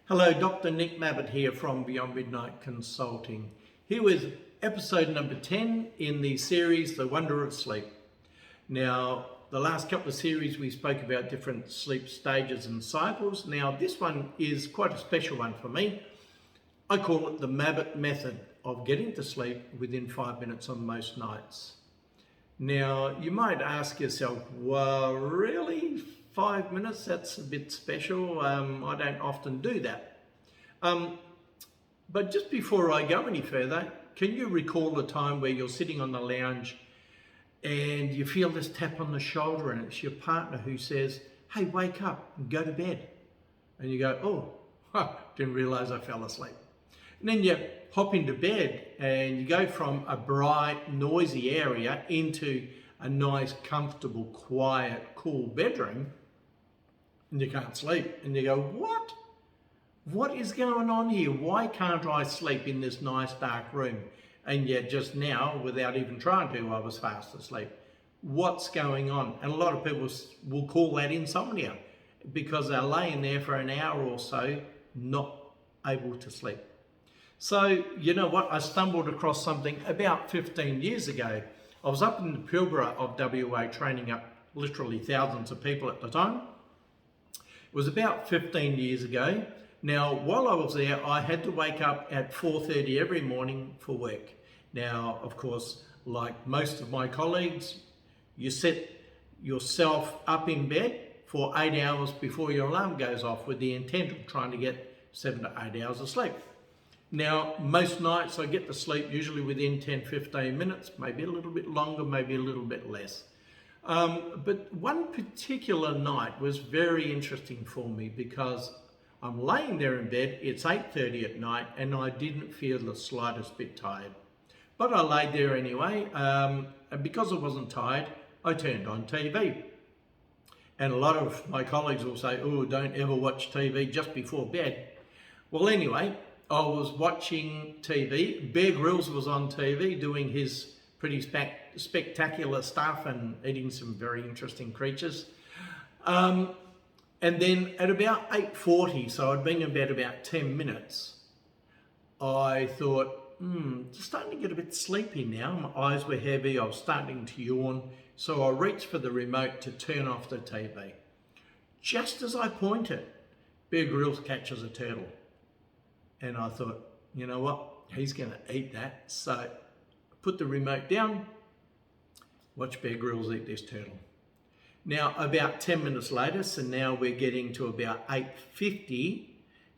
Hello, Dr. Nick Mabbott here from Beyond Midnight Consulting, here with episode number 10 in the series, The Wonder of Sleep. Now, the last couple of series we spoke about different sleep stages and cycles. Now, this one is quite a special one for me. I call it the Mabbott method of getting to sleep within 5 minutes on most nights. Now, you might ask yourself, well, really? 5 minutes? That's a bit special. I don't often do that. But just before I go any further, can you recall a time where you're sitting on the lounge and you feel this tap on the shoulder and it's your partner who says, hey, wake up and go to bed. And you go, didn't realize I fell asleep. And then you hop into bed and you go from a bright, noisy area into a nice, comfortable, quiet, cool bedroom, and you can't sleep. And you go, what? What is going on here? Why can't I sleep in this nice dark room? And yet just now, without even trying to, I was fast asleep. What's going on? And a lot of people will call that insomnia because they're laying there for an hour or so, not able to sleep. So, you know what? I stumbled across something about 15 years ago. I was up in the Pilbara of WA training up literally thousands of people at the time. It was about 15 years ago. Now, while I was there, I had to wake up at 4:30 every morning for work. Now, of course, like most of my colleagues, you set yourself up in bed for 8 hours before your alarm goes off with the intent of trying to get 7 to 8 hours of sleep. Now, most nights I get to sleep usually within 10-15 minutes, maybe a little bit longer, maybe a little bit less. But one particular night was very interesting for me because I'm laying there in bed, it's 8:30 at night, and I didn't feel the slightest bit tired. But I laid there anyway, and because I wasn't tired, I turned on TV. And a lot of my colleagues will say, oh, don't ever watch TV just before bed. Well, anyway, I was watching TV. Bear Grylls was on TV doing his pretty spectacular stuff and eating some very interesting creatures. And then at about 8:40, so I'd been in bed about 10 minutes, I thought, starting to get a bit sleepy now. My eyes were heavy, I was starting to yawn, so I reached for the remote to turn off the TV. Just as I pointed, Bear Grylls catches a turtle. And I thought, you know what, he's gonna eat that. So I put the remote down, watch Bear Grylls eat this turtle. Now, about 10 minutes later, so now we're getting to about 8:50,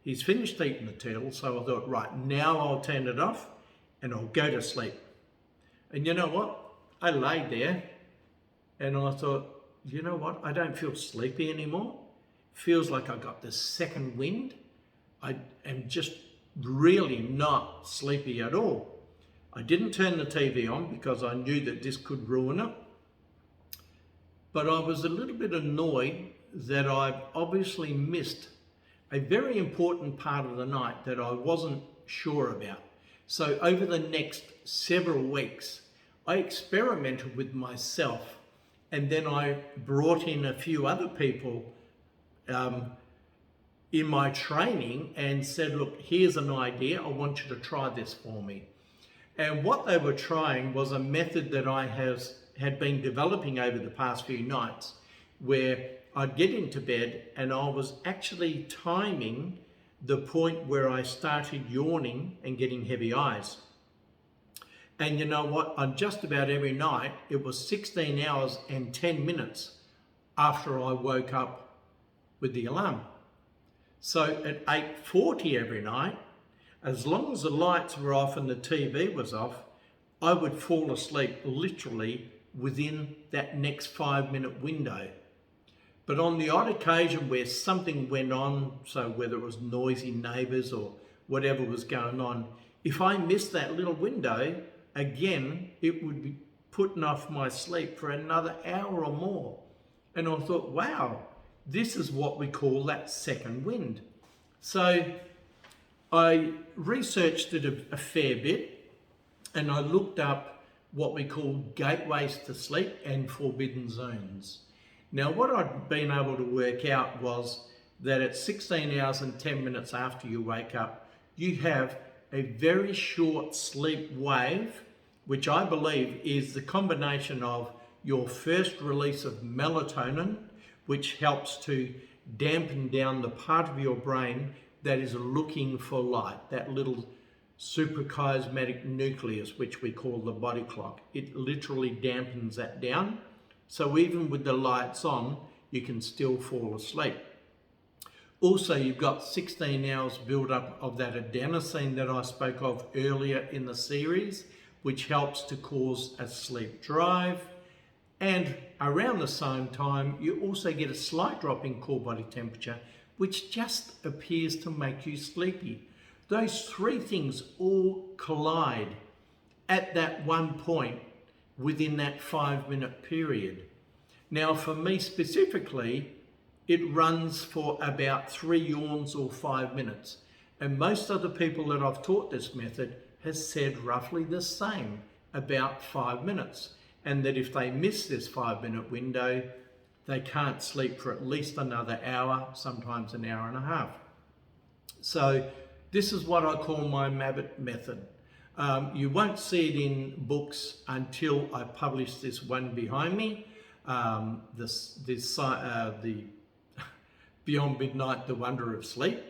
he's finished eating the turtle, so I thought, right, now I'll turn it off and I'll go to sleep. And you know what? I laid there and I thought, you know what? I don't feel sleepy anymore. Feels like I got this second wind. I am just really not sleepy at all. I didn't turn the TV on because I knew that this could ruin it. But I was a little bit annoyed that I've obviously missed a very important part of the night that I wasn't sure about. So over the next several weeks, I experimented with myself and then I brought in a few other people in my training and said, look, here's an idea. I want you to try this for me. And what they were trying was a method that I had been developing over the past few nights where I'd get into bed and I was actually timing the point where I started yawning and getting heavy eyes. And you know what? On just about every night, it was 16 hours and 10 minutes after I woke up with the alarm. So at 8:40 every night, as long as the lights were off and the TV was off, I would fall asleep literally within that next 5-minute window. But on the odd occasion where something went on, so whether it was noisy neighbours or whatever was going on, if I missed that little window, again, it would be putting off my sleep for another hour or more. And I thought, wow, this is what we call that second wind. So I researched it a fair bit and I looked up what we call gateways to sleep and forbidden zones. Now, what I'd been able to work out was that at 16 hours and 10 minutes after you wake up, you have a very short sleep wave, which I believe is the combination of your first release of melatonin, which helps to dampen down the part of your brain that is looking for light, that little suprachiasmatic nucleus, which we call the body clock. It literally dampens that down. So even with the lights on, you can still fall asleep. Also, you've got 16 hours build-up of that adenosine that I spoke of earlier in the series, which helps to cause a sleep drive. And around the same time, you also get a slight drop in core body temperature, which just appears to make you sleepy. Those three things all collide at that one point within that 5-minute period. Now, for me specifically, it runs for about 3 yawns or 5 minutes. And most other people that I've taught this method has said roughly the same, about 5 minutes. And that if they miss this 5-minute window, they can't sleep for at least another hour, sometimes an hour and a half. So this is what I call my Mabbott method. You won't see it in books until I publish this one behind me, the Beyond Midnight, The Wonder of Sleep.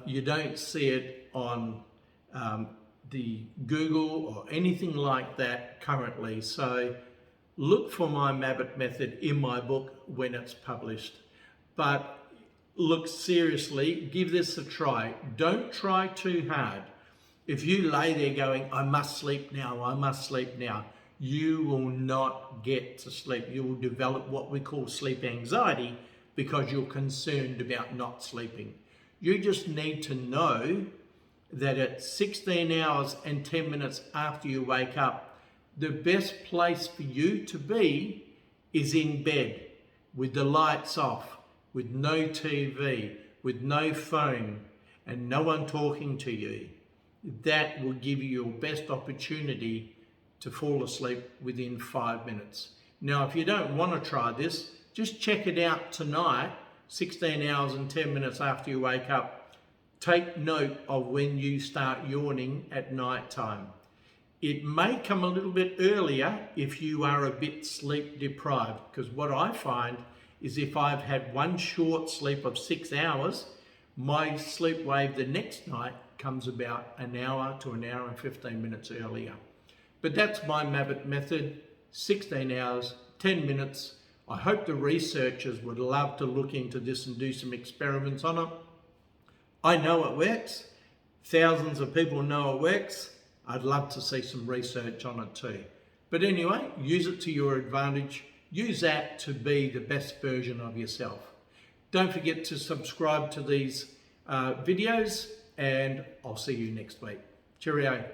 You don't see it on the Google or anything like that currently. So look for my Mabbott method in my book when it's published. But look, seriously, give this a try. Don't try too hard. If you lay there going, I must sleep now, I must sleep now, you will not get to sleep. You will develop what we call sleep anxiety because you're concerned about not sleeping. You just need to know that at 16 hours and 10 minutes after you wake up, the best place for you to be is in bed with the lights off, with no TV, with no phone, and no one talking to you. That will give you your best opportunity to fall asleep within 5 minutes. Now, if you don't want to try this, just check it out tonight, 16 hours and 10 minutes after you wake up. Take note of when you start yawning at night time. It may come a little bit earlier if you are a bit sleep deprived, because what I find is if I've had one short sleep of 6 hours, my sleep wave the next night comes about an hour to an hour and 15 minutes earlier. But that's my Mabbott method, 16 hours, 10 minutes. I hope the researchers would love to look into this and do some experiments on it. I know it works. Thousands of people know it works. I'd love to see some research on it too. But anyway, use it to your advantage. Use that to be the best version of yourself. Don't forget to subscribe to these videos, and I'll see you next week. Cheerio.